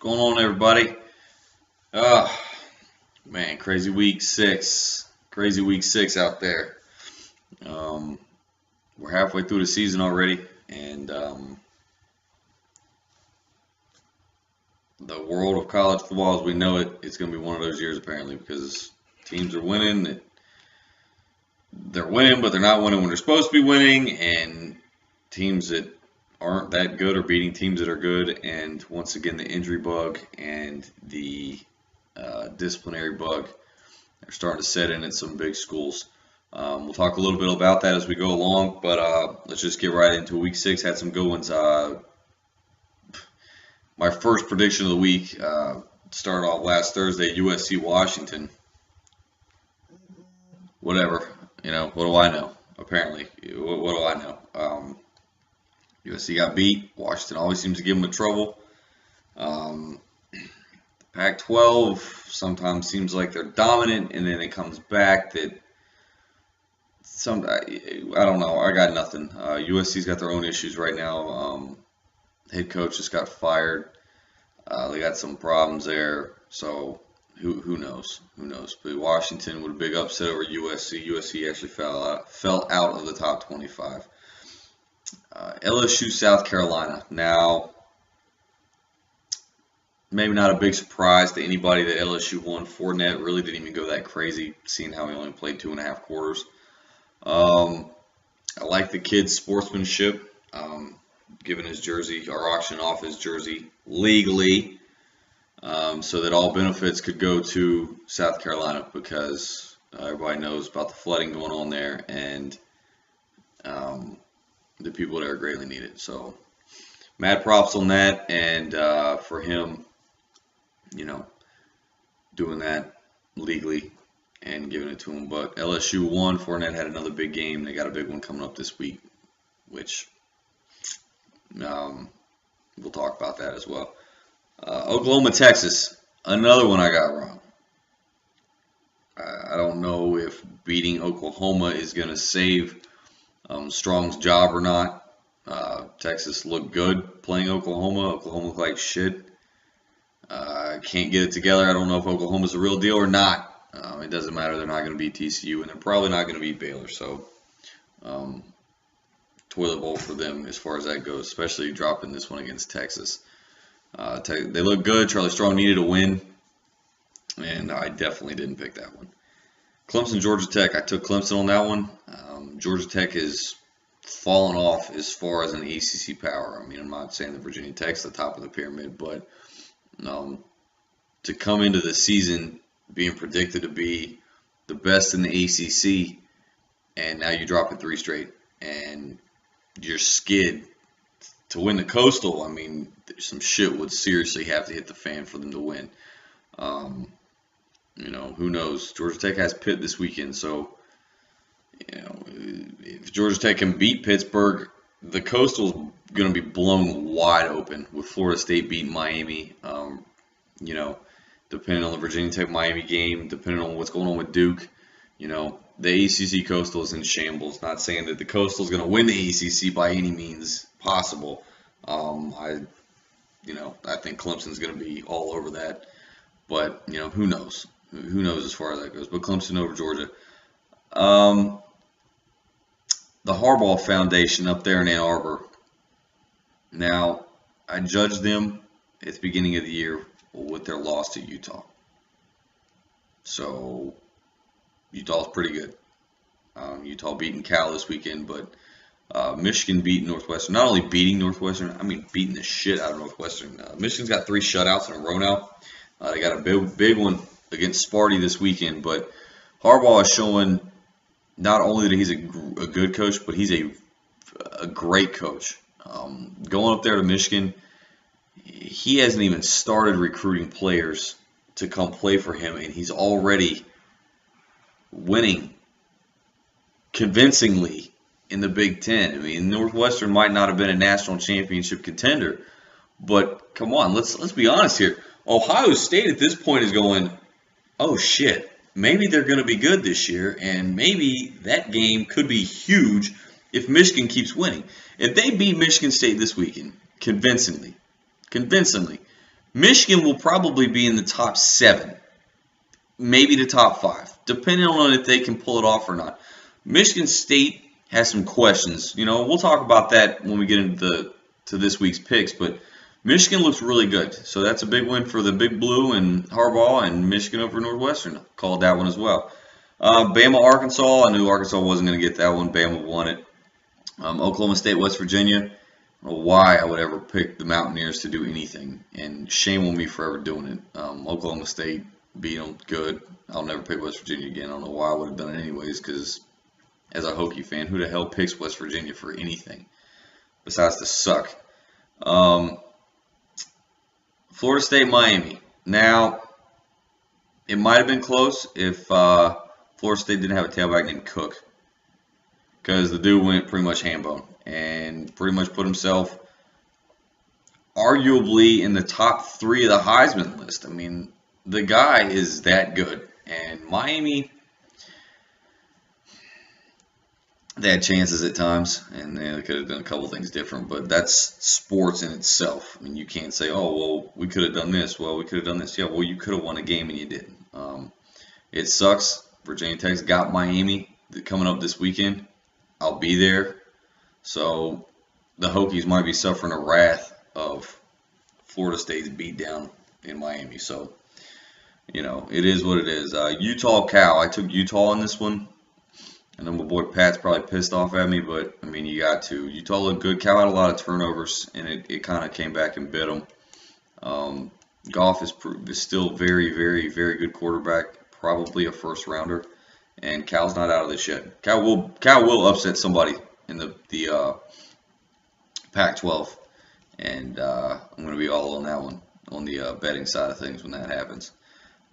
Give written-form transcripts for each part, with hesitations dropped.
going on, everybody? Oh, man, crazy week 6. Crazy week 6 out there. Um, we're halfway through the season already, and the world of college football as we know it, it's going to be one of those years apparently because teams are winning. They're winning, but they're not winning when they're supposed to be winning, and teams that aren't that good are beating teams that are good. And once again, the injury bug and the disciplinary bug are starting to set in at some big schools. We'll talk a little bit about that as we go along, but let's just get right into week 6. Had some good ones. My first prediction of the week started off last Thursday, USC Washington. Whatever, what do I know? Apparently, what do I know? USC got beat. Washington always seems to give them a trouble. Pac-12 sometimes seems like they're dominant, and then it comes back that I don't know. I got nothing. USC's got their own issues right now. Head coach just got fired. They got some problems there. So who knows? Who knows? But Washington with a big upset over USC. USC actually fell out of the top 25. LSU, South Carolina. Now, maybe not a big surprise to anybody that LSU won. Fournette really didn't even go that crazy, seeing how he only played 2.5 quarters. I like the kid's sportsmanship, giving his jersey or auctioning off his jersey legally, so that all benefits could go to South Carolina because everybody knows about the flooding going on there, and the people there greatly need it. So, mad props on that, and for him, doing that legally and giving it to him. But LSU won. Fournette had another big game. They got a big one coming up this week, which we'll talk about that as well. Oklahoma, Texas, another one I got wrong. I don't know if beating Oklahoma is going to save Strong's job or not. Texas looked good playing Oklahoma. Oklahoma looked like shit. Can't get it together. I don't know if Oklahoma's the real deal or not. It doesn't matter. They're not going to beat TCU, and they're probably not going to beat Baylor. So, toilet bowl for them as far as that goes, especially dropping this one against Texas. They look good. Charlie Strong needed a win, and I definitely didn't pick that one. Clemson, Georgia Tech. I took Clemson on that one. Georgia Tech is fallen off as far as an ACC power. I mean, I'm not saying that Virginia Tech's the top of the pyramid, but to come into the season being predicted to be the best in the ACC, and now you drop it 3 straight, and you're skid to win the Coastal. I mean, some shit would seriously have to hit the fan for them to win. Who knows? Georgia Tech has Pitt this weekend, so if Georgia Tech can beat Pittsburgh, the Coastal's going to be blown wide open with Florida State beating Miami. Depending on the Virginia Tech-Miami game, depending on what's going on with Duke, the ACC Coastal is in shambles. Not saying that the Coastal is going to win the ACC by any means possible. I think Clemson's going to be all over that. But, who knows? Who knows as far as that goes? But Clemson over Georgia. The Harbaugh Foundation up there in Ann Arbor. Now, I judged them at the beginning of the year with their loss to Utah. So, Utah's pretty good. Utah beating Cal this weekend, but Michigan beating Northwestern. Not only beating Northwestern, I mean beating the shit out of Northwestern. Michigan's got 3 shutouts in a row now. They got a big one against Sparty this weekend, but Harbaugh is showing not only that he's a good coach, but he's a great coach. Going up there to Michigan, he hasn't even started recruiting players to come play for him, and he's already winning convincingly in the Big Ten. I mean, Northwestern might not have been a national championship contender, but come on, let's be honest here. Ohio State at this point is going, oh shit, maybe they're going to be good this year, and maybe that game could be huge if Michigan keeps winning. If they beat Michigan State this weekend convincingly, Michigan will probably be in the top 7, maybe the top 5, depending on if they can pull it off or not. Michigan State has some questions. We'll talk about that when we get into this week's picks, but Michigan looks really good. So that's a big win for the Big Blue and Harbaugh, and Michigan over Northwestern. Called that one as well. Bama, Arkansas. I knew Arkansas wasn't going to get that one. Bama won it. Oklahoma State, West Virginia. I don't know why I would ever pick the Mountaineers to do anything, and shame on me for ever doing it. Oklahoma State beat them good. I'll never pick West Virginia again. I don't know why I would have done it anyways, because as a Hokie fan, who the hell picks West Virginia for anything besides to suck? Florida State, Miami. Now, it might have been close if Florida State didn't have a tailback named Cook, because the dude went pretty much ham-bone and pretty much put himself arguably in the top 3 of the Heisman list. I mean, the guy is that good. And Miami, they had chances at times, and they could have done a couple things different, but that's sports in itself. I mean, you can't say, oh, well, we could have done this. Well, we could have done this. Yeah, well, you could have won a game and you didn't. It sucks. Virginia Tech's got Miami coming up this weekend. I'll be there. So the Hokies might be suffering a wrath of Florida State's beatdown in Miami. So, it is what it is. Utah, Cal. I took Utah in this one. I know my boy Pat's probably pissed off at me, but, I mean, you got to. Utah looked good. Cal had a lot of turnovers, and it kind of came back and bit them. Goff is still very, very, very good quarterback, probably a first-rounder, and Cal's not out of this yet. Cal will upset somebody in the Pac-12, and I'm going to be all on that one, on the betting side of things when that happens.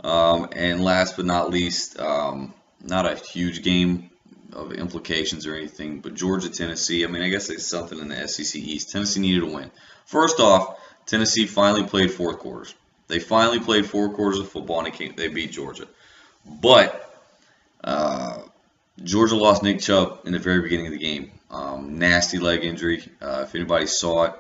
And last but not least, not a huge game of implications or anything, but Georgia, Tennessee. I mean, I guess it's something in the SEC East. Tennessee needed a win. First off, Tennessee finally played 4 quarters. They finally played 4 quarters of football, and they beat Georgia. But Georgia lost Nick Chubb in the very beginning of the game. Nasty leg injury. If anybody saw it,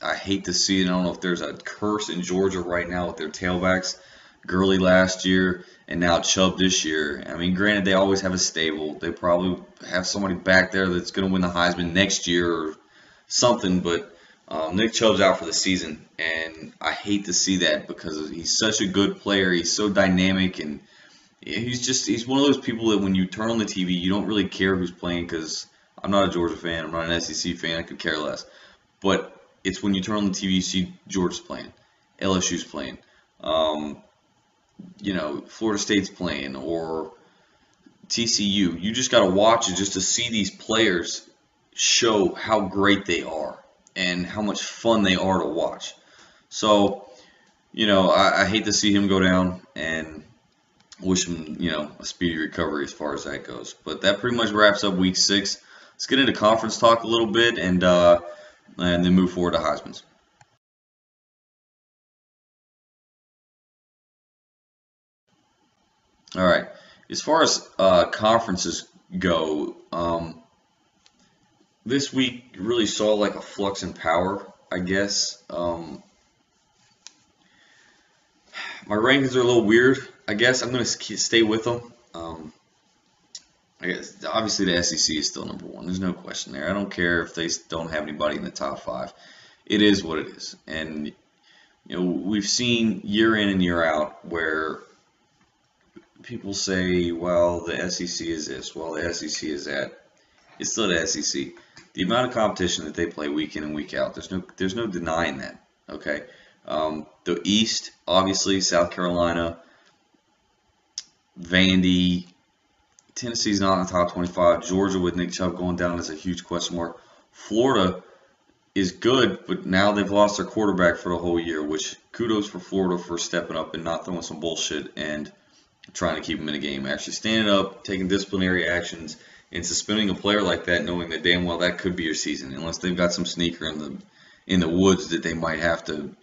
I hate to see it. I don't know if there's a curse in Georgia right now with their tailbacks. Gurley last year, and now Chubb this year. I mean, granted, they always have a stable. They probably have somebody back there that's going to win the Heisman next year or something, but Nick Chubb's out for the season, and I hate to see that because he's such a good player. He's so dynamic, and he's one of those people that when you turn on the TV, you don't really care who's playing, because I'm not a Georgia fan. I'm not an SEC fan. I could care less. But it's when you turn on the TV, you see Georgia's playing, LSU's playing, Florida State's playing, or TCU. You just got to watch it just to see these players show how great they are and how much fun they are to watch. So, I hate to see him go down, and wish him, a speedy recovery as far as that goes. But that pretty much wraps up week 6. Let's get into conference talk a little bit, and then move forward to Heisman's. All right. As far as conferences go, this week really saw like a flux in power, I guess. My rankings are a little weird. I guess I'm going to stay with them. I guess obviously the SEC is still number 1. There's no question there. I don't care if they don't have anybody in the top 5. It is what it is. And we've seen year in and year out where people say, well, the SEC is this, well, the SEC is that. It's still the SEC. The amount of competition that they play week in and week out, there's no denying that. Okay. The East, obviously, South Carolina, Vandy, Tennessee's not in the top 25. Georgia with Nick Chubb going down is a huge question mark. Florida is good, but now they've lost their quarterback for the whole year, which kudos for Florida for stepping up and not throwing some bullshit and trying to keep them in a game. Actually standing up, taking disciplinary actions, and suspending a player like that, knowing that damn well that could be your season, unless they've got some sneaker in the woods that they might have to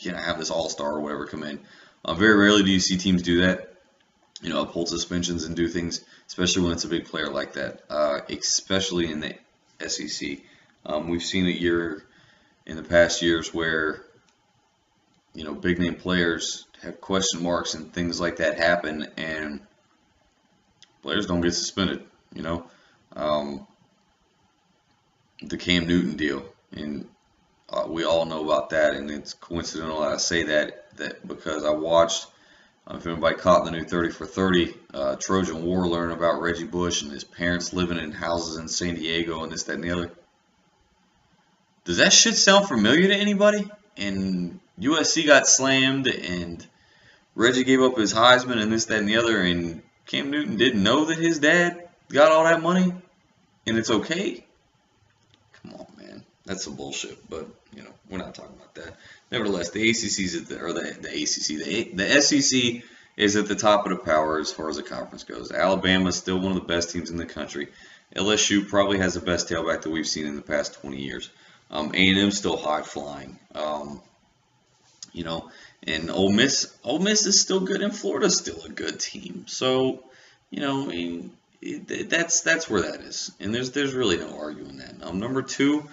have this all-star or whatever come in. Very rarely do you see teams do that, uphold suspensions and do things, especially when it's a big player like that, especially in the SEC. We've seen it year in the past years where, big name players have question marks and things like that happen, and players don't get suspended. Um, the Cam Newton deal, and we all know about that, and it's coincidental that I say that because I watched. If anybody caught the new 30 for 30 Trojan War, learn about Reggie Bush and his parents living in houses in San Diego and this, that, and the other. Does that shit sound familiar to anybody? And USC got slammed, and Reggie gave up his Heisman and this, that, and the other, and Cam Newton didn't know that his dad got all that money, and it's okay? Come on, man. That's some bullshit, but, we're not talking about that. Nevertheless, the ACC's at the SEC is at the top of the power as far as the conference goes. Alabama is still one of the best teams in the country. LSU probably has the best tailback that we've seen in the past 20 years. A&M still high flying. And Ole Miss is still good, and Florida's still a good team. So, that's where that is, and there's really no arguing that. Number two.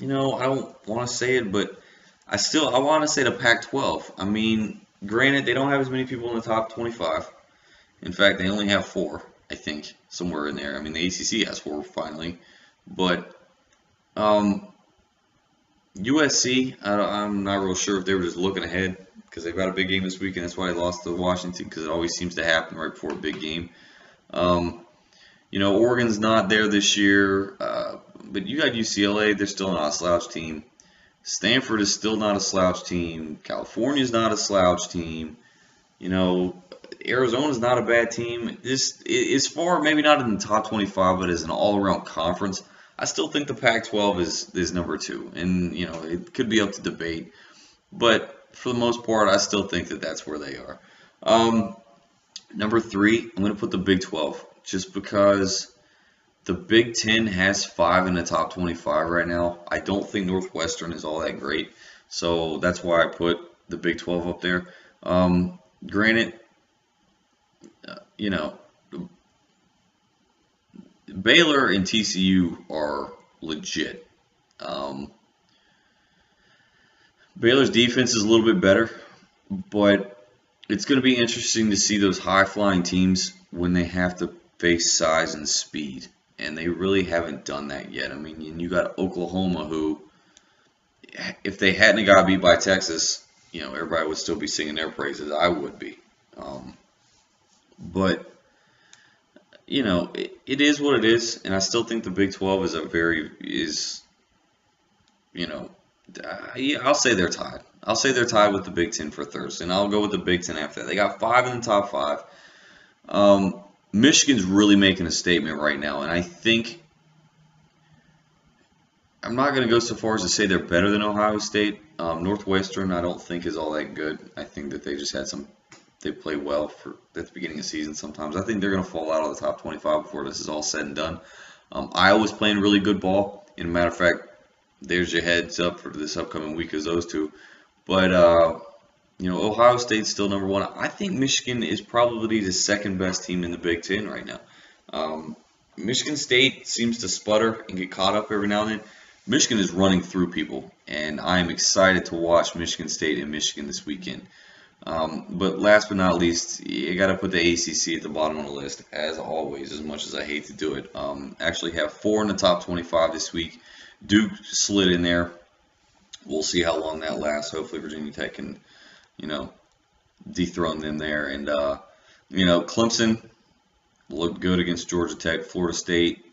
I don't want to say it, but I want to say the Pac-12. I mean, granted, they don't have as many people in the top 25. In fact, they only have 4, I think, somewhere in there. I mean, the ACC has 4 finally, but USC, I'm not real sure if they were just looking ahead because they've got a big game this week, and that's why they lost to Washington, because it always seems to happen right before a big game. Oregon's not there this year. But you got UCLA, they're still not a slouch team. Stanford is still not a slouch team. California's not a slouch team. Arizona's not a bad team. This is far, maybe not in the top 25, but as an all-around conference, I still think the Pac-12 is number 2. And, it could be up to debate. But for the most part, I still think that that's where they are. Number 3, I'm going to put the Big 12, just because the Big 10 has 5 in the top 25 right now. I don't think Northwestern is all that great, so that's why I put the Big 12 up there. Granted, Baylor and TCU are legit. Baylor's defense is a little bit better, but it's going to be interesting to see those high-flying teams when they have to face size and speed. And they really haven't done that yet. I mean, you got Oklahoma, who, if they hadn't got beat by Texas, everybody would still be singing their praises. I would be. But, it is what it is. And I still think the Big 12 I'll say they're tied. I'll say they're tied with the Big 10 for Thursday. And I'll go with the Big 10 after that. They got 5 in the top 5. Michigan's really making a statement right now, and I think I'm not going to go so far as to say they're better than Ohio State. Northwestern, I don't think is all that good. I think that they just had they play well at the beginning of the season sometimes. I think they're going to fall out of the top 25 before this is all said and done. Iowa's playing really good ball. As a matter of fact, there's your heads up for this upcoming week as those two. But Ohio State's still number 1. I think Michigan is probably the second best team in the Big Ten right now. Michigan State seems to sputter and get caught up every now and then. Michigan is running through people, and I am excited to watch Michigan State and Michigan this weekend. But last but not least, you got to put the ACC at the bottom of the list, as always, as much as I hate to do it. Actually have 4 in the top 25 this week. Duke slid in there. We'll see how long that lasts. Hopefully Virginia Tech can, dethrone them there. And, Clemson looked good against Georgia Tech. Florida State,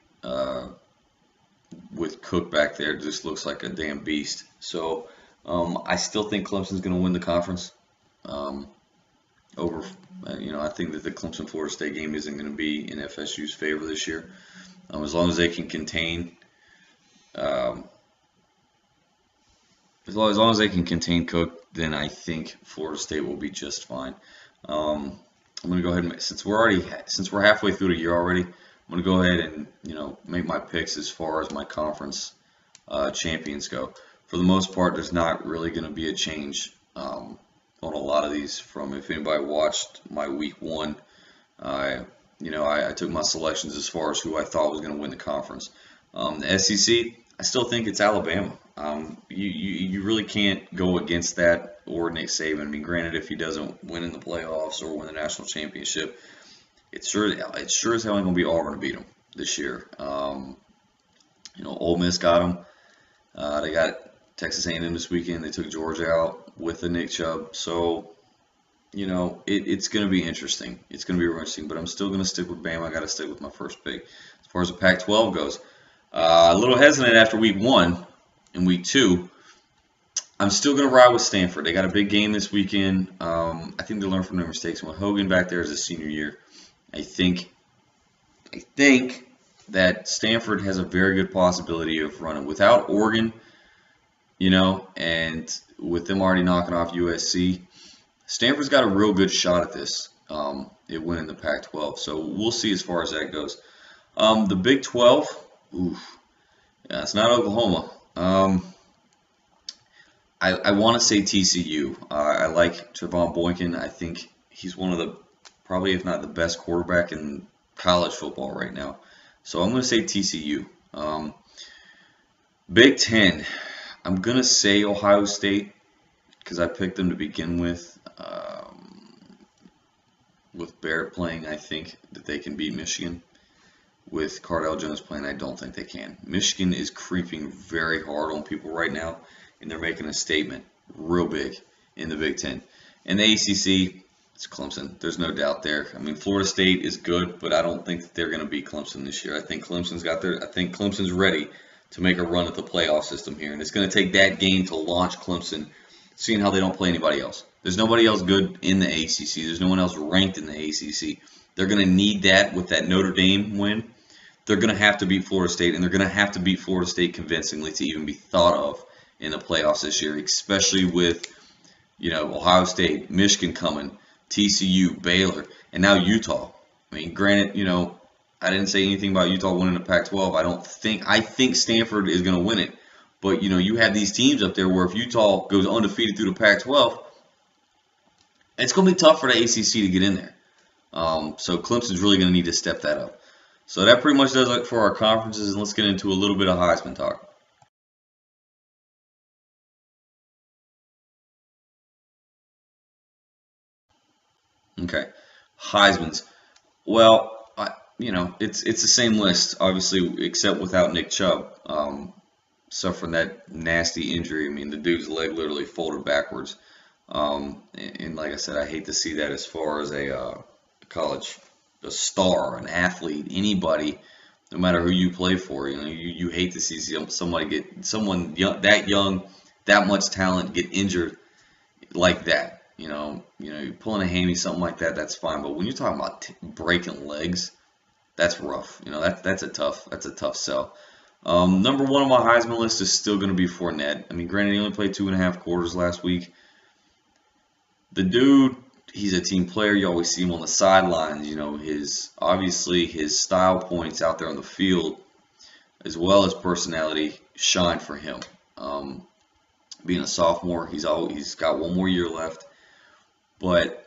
with Cook back there, just looks like a damn beast. So I still think Clemson's going to win the conference. I think that the Clemson-Florida State game isn't going to be in FSU's favor this year. As long as they can contain, as long as they can contain Cook, then I think Florida State will be just fine. I'm going to go ahead and, since we're halfway through the year already, I'm going to go ahead and make my picks as far as my conference champions go. For the most part, there's not really going to be a change on a lot of these. From, if anybody watched my week 1, I took my selections as far as who I thought was going to win the conference. The SEC, I still think it's Alabama. You really can't go against that or Nick Saban. I mean, granted, if he doesn't win in the playoffs or win the national championship, it's sure as hell ain't gonna be Auburn to beat them this year. Ole Miss got them. They got Texas A&M this weekend. They took Georgia out with the Nick Chubb. So it's going to be interesting. It's going to be interesting, but I'm still going to stick with Bama. I got to stick with my first pick. As far as the Pac-12 goes, a little hesitant after week 1 and week 2. I'm still going to ride with Stanford. They got a big game this weekend. I think they learned from their mistakes. With Hogan back there as a senior year, I think that Stanford has a very good possibility of running without Oregon, and with them already knocking off USC. Stanford's got a real good shot at this. It winning the Pac-12, so we'll see as far as that goes. The Big 12, yeah, it's not Oklahoma. I want to say TCU. I like Trevon Boykin. I think he's one of the, probably if not the best quarterback in college football right now. So I'm going to say TCU. Big 10, I'm going to say Ohio State because I picked them to begin with. With Barrett playing, I think that they can beat Michigan. With Cardale Jones playing, I don't think they can. Michigan is creeping very hard on people right now, and they're making a statement real big in the Big Ten. And the ACC, it's Clemson. There's no doubt there. I mean, Florida State is good, but I don't think that they're going to beat Clemson this year. I think Clemson's ready to make a run at the playoff system here, and it's going to take that game to launch Clemson, seeing how they don't play anybody else. There's nobody else good in the ACC. There's no one else ranked in the ACC. They're going to need that with that Notre Dame win. They're going to have to beat Florida State, and they're going to have to beat Florida State convincingly to even be thought of in the playoffs this year, especially with, Ohio State, Michigan coming, TCU, Baylor, and now Utah. I mean, granted, I didn't say anything about Utah winning the Pac-12. I think Stanford is going to win it. But, you have these teams up there where if Utah goes undefeated through the Pac-12, it's going to be tough for the ACC to get in there. So Clemson's really going to need to step that up. So that pretty much does it for our conferences, and let's get into a little bit of Heisman talk. Okay, Heisman's. Well, it's the same list, obviously, except without Nick Chubb. Suffering that nasty injury. I mean, the dude's leg literally folded backwards. And like I said, I hate to see that as far as a star, an athlete, anybody, no matter who you play for. You hate to see someone that young, that much talent get injured like that. You're pulling a hammy, something like that, that's fine. But when you're talking about breaking legs, that's rough. That's a tough sell. Number 1 on my Heisman list is still going to be Fournette. I mean, granted, he only played 2.5 quarters last week. The dude, he's a team player. You always see him on the sidelines. His style points out there on the field, as well as personality, shine for him. Being a sophomore, he's got 1 more year left, but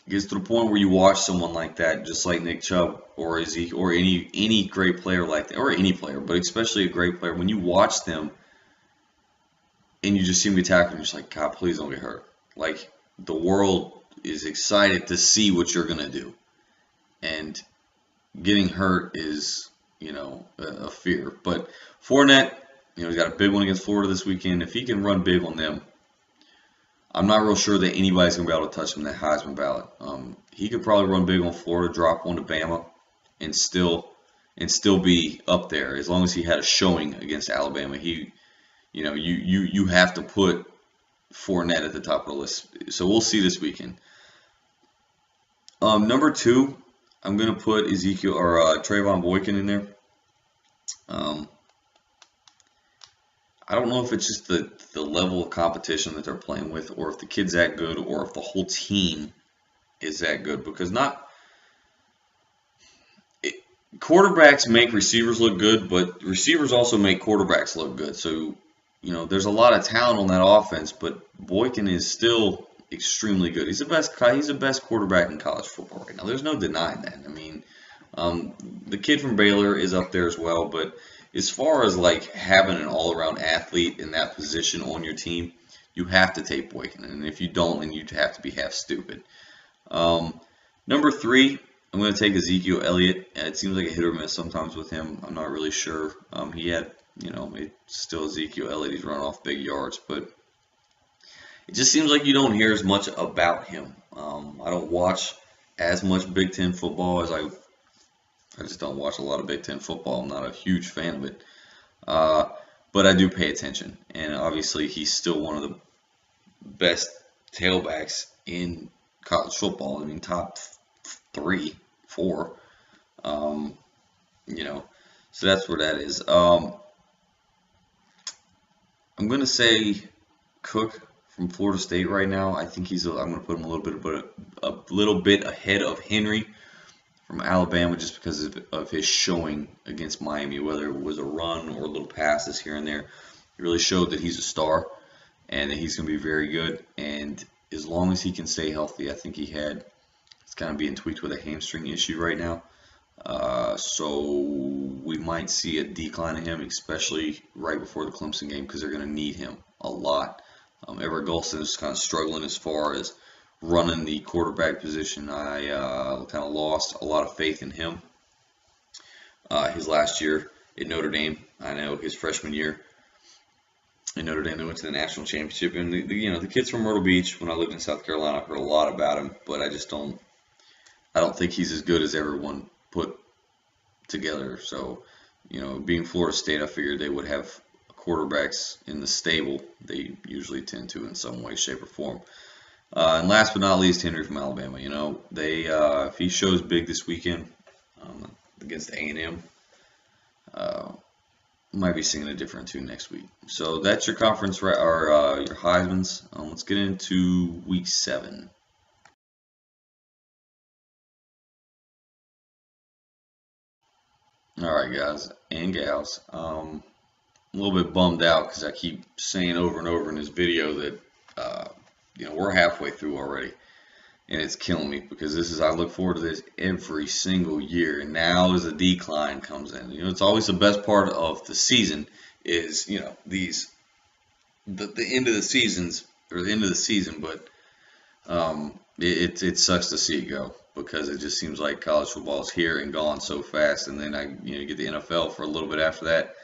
it gets to the point where you watch someone like that, just like Nick Chubb or Ezekiel, or any great player like that, or any player, but especially a great player. When you watch them and you just see them get tackled, you're just like, God, please don't get hurt. Like, the world is excited to see what you're going to do. And getting hurt is, a fear. But Fournette, he's got a big one against Florida this weekend. If he can run big on them, I'm not real sure that anybody's going to be able to touch him in that Heisman ballot. He could probably run big on Florida, drop one to Bama, and still be up there as long as he had a showing against Alabama. You have to put Fournette at the top of the list. So we'll see this weekend. Number 2, I'm going to put Ezekiel or Trevon Boykin in there. I don't know if it's just the level of competition that they're playing with, or if the kid's that good, or if the whole team is that good. Because quarterbacks make receivers look good, but receivers also make quarterbacks look good. So, there's a lot of talent on that offense, but Boykin is still extremely good. He's the best quarterback in college football right now. There's no denying that. I mean, the kid from Baylor is up there as well, but as far as like having an all-around athlete in that position on your team, you have to take Boykin, and if you don't, then you have to be half stupid. Number 3, I'm going to take Ezekiel Elliott. It seems like a hit or miss sometimes with him. I'm not really sure. He had, it's still Ezekiel Elliott. He's running off big yards, but it just seems like you don't hear as much about him. I don't watch as much Big Ten football as I just don't watch a lot of Big Ten football. I'm not a huge fan of it. But I do pay attention. And obviously, he's still one of the best tailbacks in college football. I mean, top 3, 4. So that's where that is. I'm going to say Cook from Florida State right now. I think I'm going to put him a little bit ahead of Henry from Alabama, just because of his showing against Miami, whether it was a run or little passes here and there. He really showed that he's a star and that he's going to be very good. And as long as he can stay healthy, I think it's kind of being tweaked with a hamstring issue right now. So we might see a decline in him, especially right before the Clemson game, because they're going to need him a lot. Everett Golston is kind of struggling as far as running the quarterback position. I kind of lost a lot of faith in him his last year at Notre Dame. I know his freshman year in Notre Dame, they went to the national championship. And the kids from Myrtle Beach, when I lived in South Carolina, I heard a lot about him, but I don't think he's as good as everyone put together. So, being Florida State, I figured they would have quarterbacks in the stable. They usually tend to in some way, shape, or form. And last but not least, Henry from Alabama. If he shows big this weekend against A&M, might be singing a different tune next week. So that's your conference or your Heismans. Let's get into week 7. All right, guys and gals. I'm a little bit bummed out because I keep saying over and over in this video that we're halfway through already, and it's killing me because I look forward to this every single year, and now as the decline comes in, it's always the best part of the season is the end of the seasons or the end of the season, but it sucks to see it go because it just seems like college football is here and gone so fast, and then you get the NFL for a little bit after that,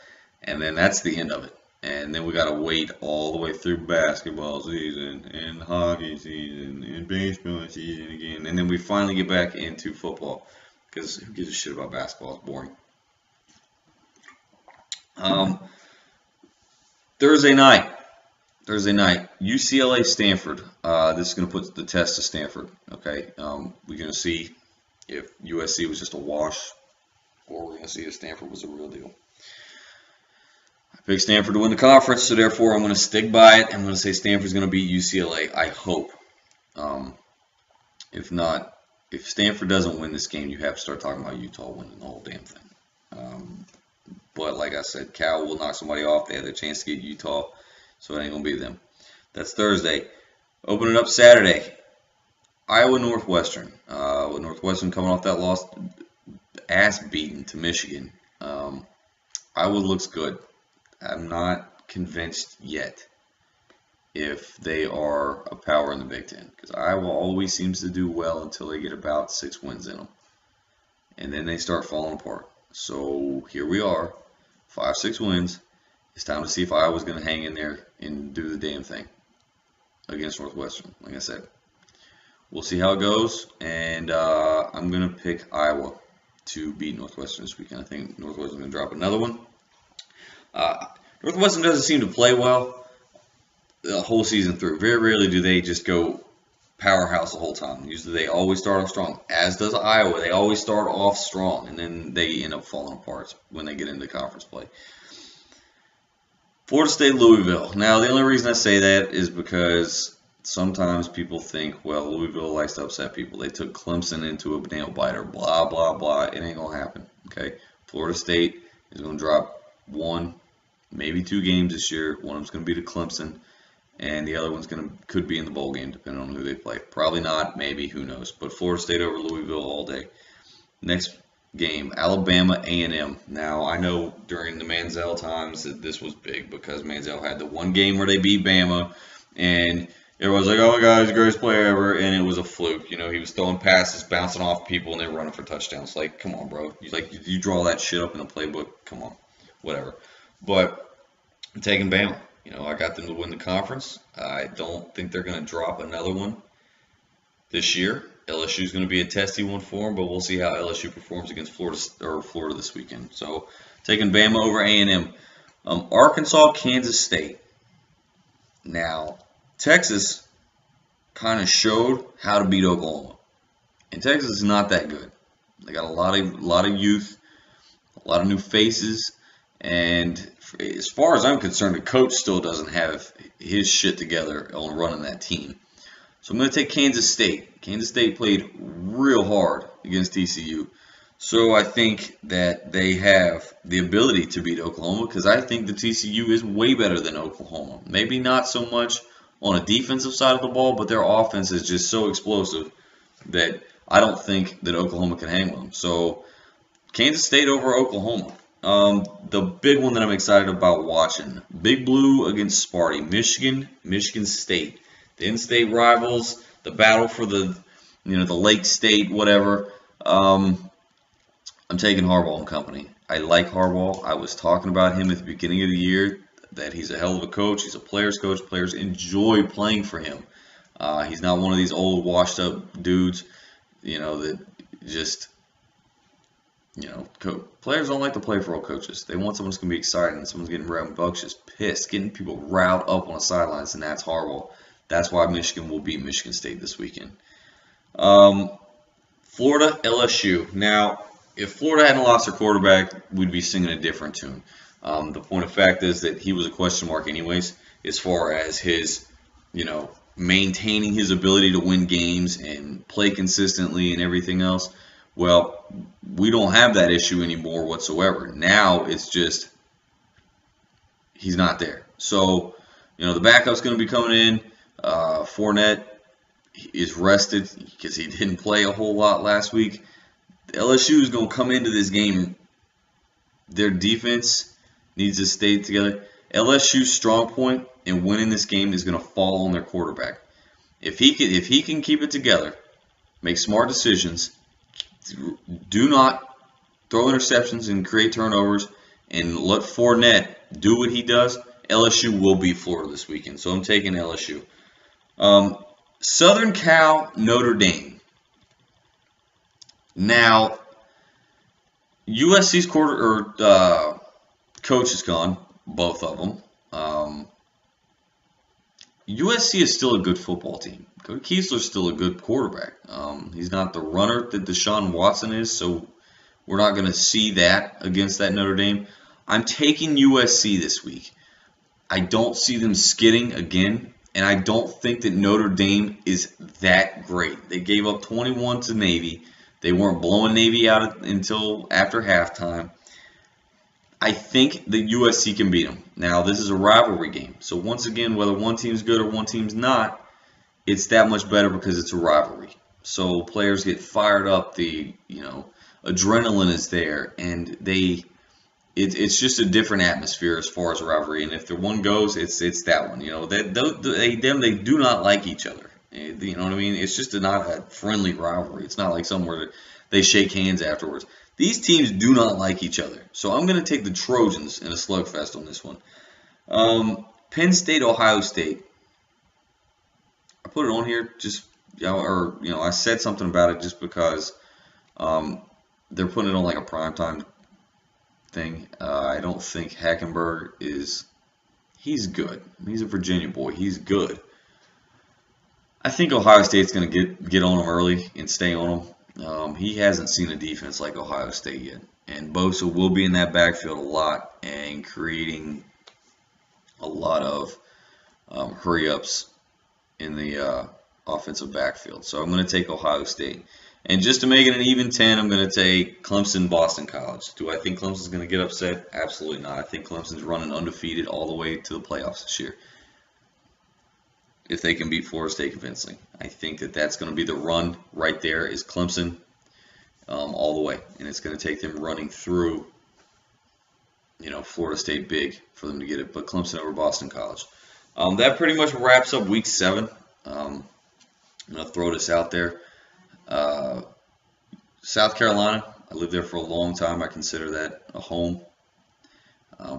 and then that's the end of it. And then we got to wait all the way through basketball season and hockey season and baseball season again. And then we finally get back into football because who gives a shit about basketball? It's boring. Thursday night, UCLA Stanford. This is going to put the test to Stanford. Okay, we're going to see if USC was just a wash or we're going to see if Stanford was a real deal. I picked Stanford to win the conference, so therefore I'm going to stick by it. I'm going to say Stanford's going to beat UCLA. I hope. If not, if Stanford doesn't win this game, you have to start talking about Utah winning the whole damn thing. But like I said, Cal will knock somebody off. They have their chance to get Utah, so it ain't going to be them. That's Thursday. Open it up Saturday. Iowa Northwestern. With Northwestern coming off that loss, ass beaten to Michigan. Iowa looks good. I'm not convinced yet if they are a power in the Big Ten, because Iowa always seems to do well until they get about 6 wins in them, and then they start falling apart. So here we are, 5, 6 wins. It's time to see if Iowa's going to hang in there and do the damn thing against Northwestern. Like I said, we'll see how it goes, and I'm going to pick Iowa to beat Northwestern this weekend. I think Northwestern's going to drop another one. Northwestern doesn't seem to play well the whole season through. Very rarely do they just go powerhouse the whole time. Usually they always start off strong, as does Iowa. They always start off strong, and then they end up falling apart when they get into conference play. Florida State, Louisville. Now, the only reason I say that is because sometimes people think, well, Louisville likes to upset people. They took Clemson into a nail biter, blah, blah, blah. It ain't going to happen, okay? Florida State is going to drop 1, maybe 2 games this year. One of them's going to be to Clemson, and the other one's could be in the bowl game, depending on who they play. Probably not, maybe, who knows. But Florida State over Louisville all day. Next game, Alabama A&M. Now, I know during the Manziel times that this was big because Manziel had the one game where they beat Bama, and everyone's like, oh my God, he's the greatest player ever, and it was a fluke. You know, he was throwing passes, bouncing off people, and they were running for touchdowns. Like, come on, bro. You draw that shit up in the playbook. Come on, whatever. But I'm taking Bama. You know, I got them to win the conference. I don't think they're going to drop another one this year. LSU is going to be a testy one for them, but we'll see how LSU performs against Florida this weekend. So, taking Bama over A&M. Arkansas, Kansas State. Now, Texas kind of showed how to beat Oklahoma, and Texas is not that good. They got a lot of youth, a lot of new faces, and as far as I'm concerned, the coach still doesn't have his shit together on running that team. So I'm going to take Kansas State. Kansas State played real hard against TCU. So I think that they have the ability to beat Oklahoma because I think the TCU is way better than Oklahoma. Maybe not so much on a defensive side of the ball, but their offense is just so explosive that I don't think that Oklahoma can hang with them. So Kansas State over Oklahoma. The big one that I'm excited about watching, Big Blue against Sparty, Michigan State. The in-state rivals, the battle for the Lake State, whatever. I'm taking Harbaugh and company. I like Harbaugh. I was talking about him at the beginning of the year that he's a hell of a coach. He's a player's coach. Players enjoy playing for him. He's not one of these old washed-up dudes, that just, players don't like to play for old coaches. They want someone who's going to be exciting. Someone's getting rambunctious, pissed, getting people riled up on the sidelines, and that's Harbaugh. That's why Michigan will beat Michigan State this weekend. Florida, LSU. Now, if Florida hadn't lost their quarterback, we'd be singing a different tune. The point of fact is that he was a question mark anyways, as far as his, maintaining his ability to win games and play consistently and everything else. Well, we don't have that issue anymore whatsoever. Now it's just he's not there. So, the backup's going to be coming in. Fournette is rested because he didn't play a whole lot last week. LSU is going to come into this game. Their defense needs to stay together. LSU's strong point in winning this game is going to fall on their quarterback. If he can keep it together, make smart decisions, do not throw interceptions and create turnovers, and let Fournette do what he does, LSU will beat Florida this weekend. So I'm taking LSU. Southern Cal, Notre Dame. Now, USC's coach is gone, both of them. USC is still a good football team. Cody Keesler's still a good quarterback. He's not the runner that Deshaun Watson is, so we're not going to see that against that Notre Dame. I'm taking USC this week. I don't see them skidding again. And I don't think that Notre Dame is that great. They gave up 21 to Navy. They weren't blowing Navy out until after halftime. I think that USC can beat them. Now, this is a rivalry game. So once again, whether one team's good or one team's not, it's that much better because it's a rivalry. So players get fired up. The adrenaline is there, and it's just a different atmosphere as far as a rivalry. And if the one goes, it's that one. They do not like each other. You know what I mean? It's just not a friendly rivalry. It's not like somewhere they shake hands afterwards. These teams do not like each other. So I'm going to take the Trojans in a slugfest on this one. Penn State, Ohio State. I put it on here I said something about it just because they're putting it on like a primetime thing. I don't think Hackenberg he's good. He's a Virginia boy. He's good. I think Ohio State's going to get on him early and stay on him. He hasn't seen a defense like Ohio State yet. And Bosa will be in that backfield a lot and creating a lot of hurry-ups in the offensive backfield. So I'm going to take Ohio State. And just to make it an even 10, I'm going to take Clemson, Boston College. Do I think Clemson's going to get upset? Absolutely not. I think Clemson's running undefeated all the way to the playoffs this year. If they can beat Florida State convincingly. I think that that's going to be the run right there is Clemson. all the way, and it's going to take them running through, Florida State big for them to get it. But Clemson over Boston College. That pretty much wraps up Week 7. I'm going to throw this out there. South Carolina, I lived there for a long time. I consider that a home.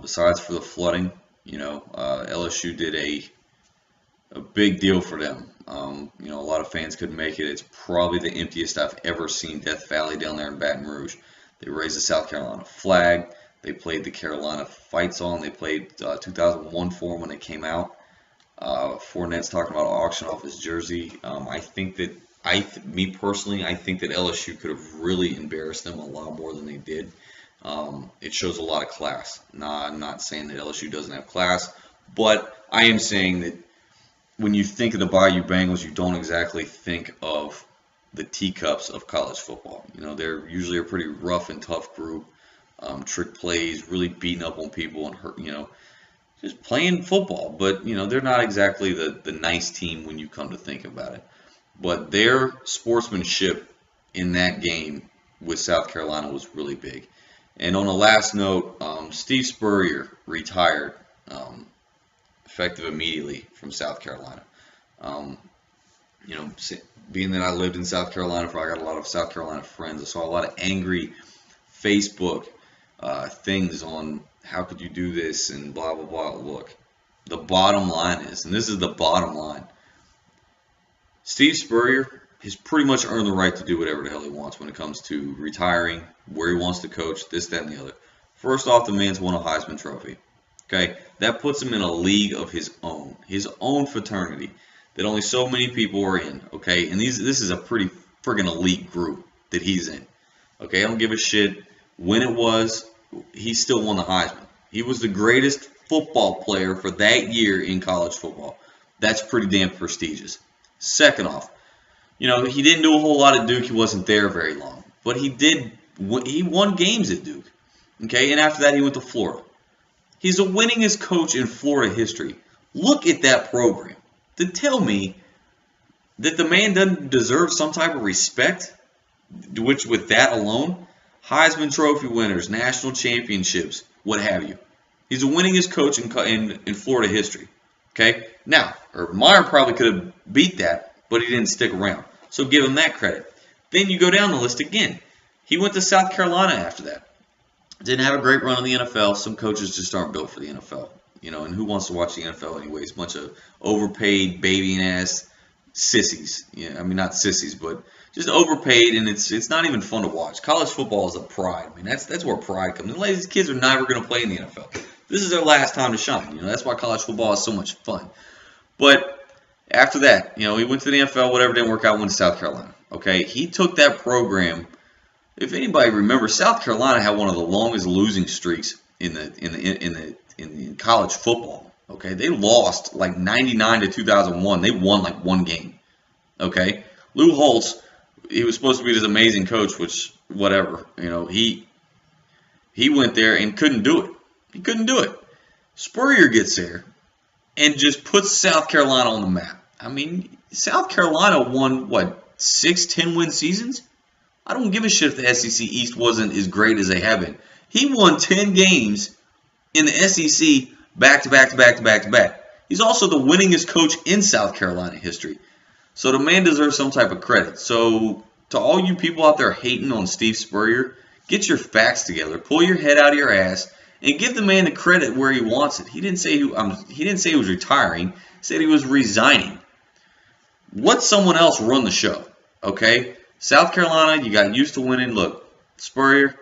Besides for the flooding, LSU did a big deal for them. A lot of fans couldn't make it. It's probably the emptiest I've ever seen Death Valley down there in Baton Rouge. They raised the South Carolina flag. They played the Carolina Fight song. They played 2001 for them when it came out. Fournette's talking about auction off his jersey. I think that me personally, I think that LSU could have really embarrassed them a lot more than they did. It shows a lot of class. Nah, I'm not saying that LSU doesn't have class, but I am saying that when you think of the Bayou Bengals, you don't exactly think of the teacups of college football. They're usually a pretty rough and tough group. Trick plays, really beating up on people and hurt, just playing football. But, they're not exactly the nice team when you come to think about it. But their sportsmanship in that game with South Carolina was really big. And on a last note, Steve Spurrier retired effective immediately from South Carolina. Being that I lived in South Carolina, I got a lot of South Carolina friends. I saw a lot of angry Facebook things on how could you do this and blah, blah, blah. Look, the bottom line is, and this is the bottom line, Steve Spurrier has pretty much earned the right to do whatever the hell he wants when it comes to retiring, where he wants to coach, this, that, and the other. First off, the man's won a Heisman Trophy. Okay, that puts him in a league of his own fraternity that only so many people are in. Okay, and this is a pretty friggin' elite group that he's in. Okay, I don't give a shit when it was. He still won the Heisman. He was the greatest football player for that year in college football. That's pretty damn prestigious. Second off, he didn't do a whole lot at Duke. He wasn't there very long, but he did. He won games at Duke. Okay, and after that he went to Florida. He's the winningest coach in Florida history. Look at that program. To tell me that the man doesn't deserve some type of respect, which with that alone, Heisman Trophy winners, national championships, what have you. He's the winningest coach in Florida history. Okay? Now, Urban Meyer probably could have beat that, but he didn't stick around. So give him that credit. Then you go down the list again. He went to South Carolina after that. Didn't have a great run in the NFL. Some coaches just aren't built for the NFL. And who wants to watch the NFL anyways? A bunch of overpaid, baby-ass sissies. Yeah, I mean, not sissies, but just overpaid, and it's not even fun to watch. College football is a pride. I mean, that's where pride comes in. These kids are never going to play in the NFL. This is their last time to shine. That's why college football is so much fun. But after that, he went to the NFL, whatever didn't work out, went to South Carolina. Okay, he took that program. If anybody remembers, South Carolina had one of the longest losing streaks in college football. Okay, they lost like 99 to 2001. They won like one game. Okay, Lou Holtz, he was supposed to be this amazing coach, which whatever. He went there and couldn't do it. He couldn't do it. Spurrier gets there and just puts South Carolina on the map. I mean, South Carolina won, 6 10-win seasons? I don't give a shit if the SEC East wasn't as great as they have been. He won 10 games in the SEC back to back to back to back to back. He's also the winningest coach in South Carolina history. So the man deserves some type of credit. So to all you people out there hating on Steve Spurrier, get your facts together, pull your head out of your ass, and give the man the credit where he wants it. He didn't say he was retiring. He said he was resigning. Let someone else run the show, okay? South Carolina, you got used to winning. Look, Spurrier,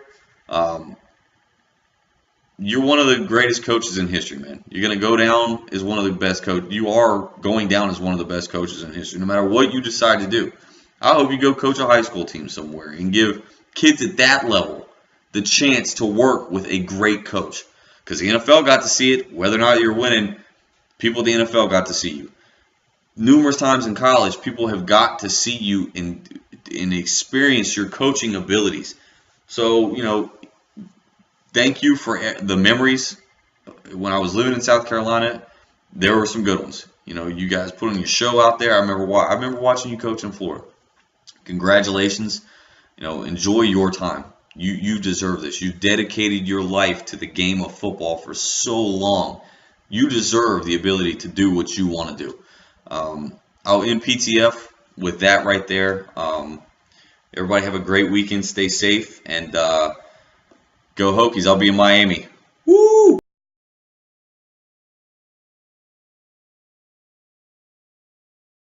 you're one of the greatest coaches in history, man. You're going to go down as one of the best coaches. You are going down as one of the best coaches in history, no matter what you decide to do. I hope you go coach a high school team somewhere and give kids at that level the chance to work with a great coach. Because the NFL got to see it. Whether or not you're winning, people at the NFL got to see you. Numerous times in college, people have got to see you and experience your coaching abilities. So, thank you for the memories. When I was living in South Carolina, there were some good ones. You guys putting your show out there. I remember watching you coach in Florida. Congratulations. enjoy your time. You deserve this. You dedicated your life to the game of football for so long. You deserve the ability to do what you want to do. I'll end PTF with that right there. Everybody have a great weekend. Stay safe, and go Hokies. I'll be in Miami.